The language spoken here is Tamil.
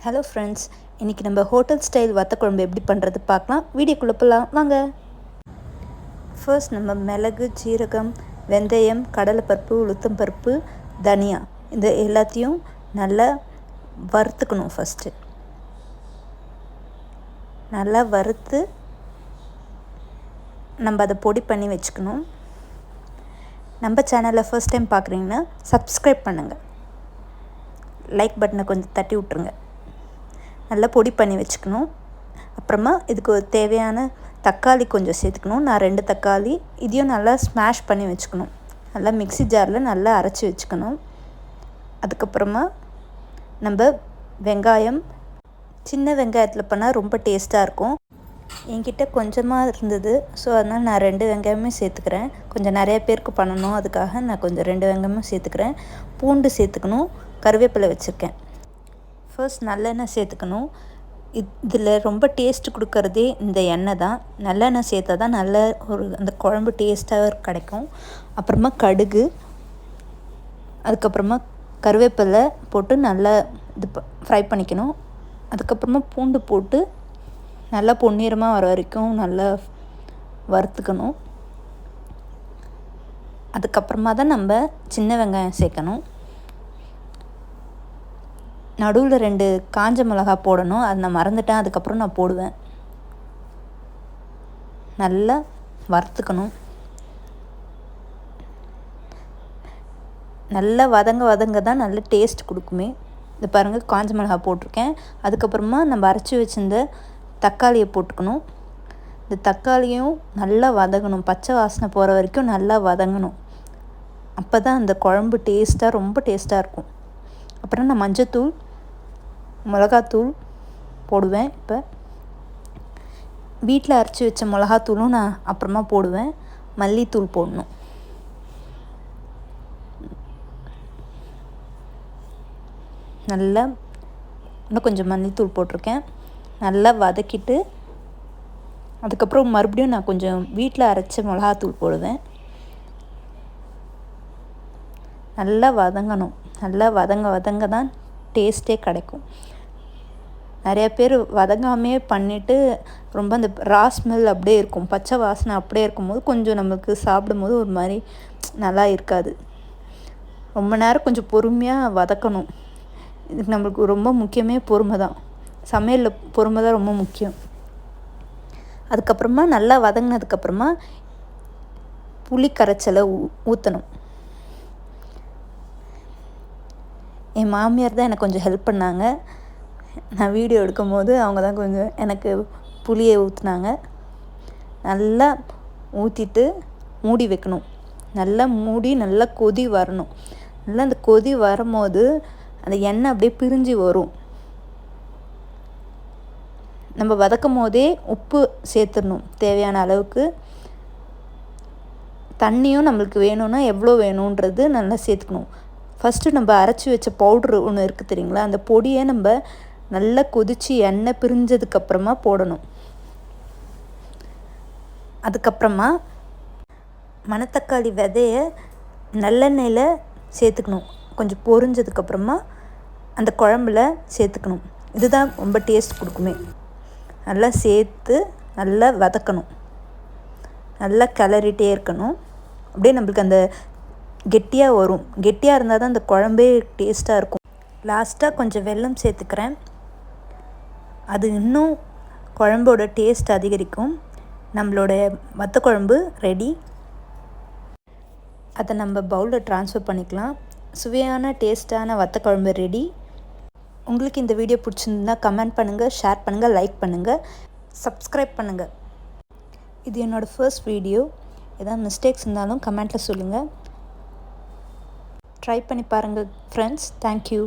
ஹலோ ஃப்ரெண்ட்ஸ், இன்றைக்கி நம்ம ஹோட்டல் ஸ்டைல் வத்த குழம்பு எப்படி பண்ணுறது பார்க்கலாம். வீடியோக்குள்ளே போகலாம் வாங்க. ஃபர்ஸ்ட் நம்ம மிளகு, ஜீரகம், வெந்தயம், கடலைப்பருப்பு, உளுத்தம்பருப்பு, தனியா இந்த எல்லாத்தையும் நல்லா வறுத்துக்கணும். ஃபஸ்ட்டு நல்லா வறுத்து நம்ம அதை பொடி பண்ணி வச்சுக்கணும். நம்ம சேனலில் ஃபர்ஸ்ட் டைம் பார்க்குறீங்கன்னா சப்ஸ்கிரைப் பண்ணுங்கள், லைக் பட்டனை கொஞ்சம் தட்டி விட்ருங்க. நல்லா பொடி பண்ணி வச்சுக்கணும். அப்புறமா இதுக்கு ஒரு தேவையான தக்காளி கொஞ்சம் சேர்த்துக்கணும். நான் 2 தக்காளி, இதையும் நல்லா ஸ்மாஷ் பண்ணி வச்சுக்கணும். நல்லா மிக்ஸி ஜாரில் நல்லா அரைச்சி வச்சுக்கணும். அதுக்கப்புறமா நம்ம வெங்காயம், சின்ன வெங்காயத்தில் பண்ணால் ரொம்ப டேஸ்ட்டாக இருக்கும். என்கிட்ட கொஞ்சமாக இருந்தது, ஸோ அதனால் நான் 2 வெங்காயமே சேர்த்துக்கிறேன். கொஞ்சம் நிறைய பேருக்கு பண்ணணும், அதுக்காக நான் கொஞ்சம் 2 வெங்காயமும் சேர்த்துக்கிறேன். பூண்டு சேர்த்துக்கணும், கருவேப்பிலை வச்சுருக்கேன். ஃபர்ஸ்ட் நல்லெண்ணெய் சேர்த்துக்கணும். இதில் ரொம்ப டேஸ்ட்டு கொடுக்கறதே இந்த எண்ணெய் தான். நல்லெண்ணெய் சேர்த்தா தான் நல்ல ஒரு அந்த குழம்பு டேஸ்ட்டாக கிடைக்கும். அப்புறமா கடுகு, அதுக்கப்புறமா கருவேப்பிலை போட்டு நல்லா இது ஃப்ரை பண்ணிக்கணும். அதுக்கப்புறமா பூண்டு போட்டு நல்லா பொன்னிறமாக வர வரைக்கும் நல்லா வறுத்துக்கணும். அதுக்கப்புறமா தான் நம்ம சின்ன வெங்காயம் சேர்க்கணும். நடுவில் 2 காஞ்ச மிளகா போடணும், அதை நான் மறந்துட்டேன். அதுக்கப்புறம் நான் போடுவேன். நல்லா வறுத்துக்கணும். நல்லா வதங்க தான் நல்ல டேஸ்ட் கொடுக்குமே. இது பாருங்கள், காஞ்ச மிளகா போட்டிருக்கேன். அதுக்கப்புறமா நம்ம அரைச்சி வச்சிருந்த தக்காளியை போட்டுக்கணும். இந்த தக்காளியும் நல்லா வதங்கணும், பச்சை வாசனை போகிற வரைக்கும் நல்லா வதங்கணும். அப்போ தான் அந்த குழம்பு டேஸ்ட்டாக ரொம்ப டேஸ்ட்டாக இருக்கும். அப்புறம் நான் மஞ்சத்தூள், மிளகாத்தூள் போடுவேன். இப்போ வீட்டில் அரைச்சி வச்ச மிளகாத்தூளும் நான் அப்புறமா போடுவேன். மல்லித்தூள் போடணும். நல்லா இன்னும் கொஞ்சம் மல்லித்தூள் போட்டிருக்கேன். நல்லா வதக்கிட்டு அதுக்கப்புறம் மறுபடியும் நான் கொஞ்சம் வீட்டில் அரைச்ச மிளகாத்தூள் போடுவேன். நல்லா வதங்கணும். நல்லா வதங்க தான் டேஸ்ட்டே கிடைக்கும். நிறைய பேர் வதங்காமே பண்ணிவிட்டு ரொம்ப அந்த ரா ஸ்மெல் அப்படியே இருக்கும், பச்சை வாசனை அப்படியே இருக்கும்போது கொஞ்சம் நமக்கு சாப்பிடும்போது ஒரு மாதிரி நல்லா இருக்காது. ரொம்ப நேரம் கொஞ்சம் பொறுமையாக வதக்கணும். இதுக்கு நம்மளுக்கு ரொம்ப முக்கியமே பொறுமை தான். சமையலில் பொறுமை தான் ரொம்ப முக்கியம். அதுக்கப்புறமா நல்லா வதங்கினதுக்கப்புறமா புளி கரைச்சலை ஊற்றணும். என் மாமியார் தான் எனக்கு கொஞ்சம் ஹெல்ப் பண்ணாங்க. நான் வீடியோ எடுக்கும் போது அவங்க தான் கொஞ்சம் எனக்கு புளியை ஊற்றினாங்க. நல்லா ஊற்றிட்டு மூடி வைக்கணும். நல்லா மூடி நல்லா கொதி வரணும். நல்லா அந்த கொதி வரும்போது அந்த எண்ணெய் அப்படியே பிரிஞ்சு வரும். நம்ம வதக்கும் போதே உப்பு சேர்த்துடணும் தேவையான அளவுக்கு. தண்ணியும் நம்மளுக்கு வேணும்னா எவ்வளோ வேணுன்றது நல்லா சேர்த்துக்கணும். ஃபஸ்ட்டு நம்ம அரைச்சி வச்ச பவுட்ரு ஒன்று இருக்குது தெரியுங்களா, அந்த பொடியை நம்ம நல்லா கொதித்து எண்ணெய் பிரிஞ்சதுக்கப்புறமா போடணும். அதுக்கப்புறமா மணத்தக்காளி விதையை நல்லெண்ணெயில் சேர்த்துக்கணும். கொஞ்சம் பொரிஞ்சதுக்கப்புறமா அந்த குழம்புல சேர்த்துக்கணும். இதுதான் ரொம்ப டேஸ்ட் கொடுக்குமே. நல்லா சேர்த்து நல்லா வதக்கணும். நல்லா கிளறிட்டே இருக்கணும். அப்படியே நம்மளுக்கு அந்த கெட்டியாக வரும். கெட்டியாக இருந்தால் தான் அந்த குழம்பே டேஸ்ட்டாக இருக்கும். லாஸ்ட்டாக கொஞ்சம் வெல்லம் சேர்த்துக்கிறேன். அது இன்னும் குழம்போட டேஸ்ட் அதிகரிக்கும். நம்மளோட வத்த குழம்பு ரெடி. அதை நம்ம பவுலில் ட்ரான்ஸ்ஃபர் பண்ணிக்கலாம். சுவையான டேஸ்ட்டான வத்த குழம்பு ரெடி. உங்களுக்கு இந்த வீடியோ பிடிச்சிருந்தா கமெண்ட் பண்ணுங்கள், ஷேர் பண்ணுங்கள், லைக் பண்ணுங்கள், சப்ஸ்கிரைப் பண்ணுங்கள். இது என்னோடய ஃபர்ஸ்ட் வீடியோ. ஏதாவது மிஸ்டேக்ஸ் இருந்தாலும் கமெண்ட்டில் சொல்லுங்கள். ட்ரை பண்ணி பாருங்கள் ஃப்ரெண்ட்ஸ். தேங்க்யூ.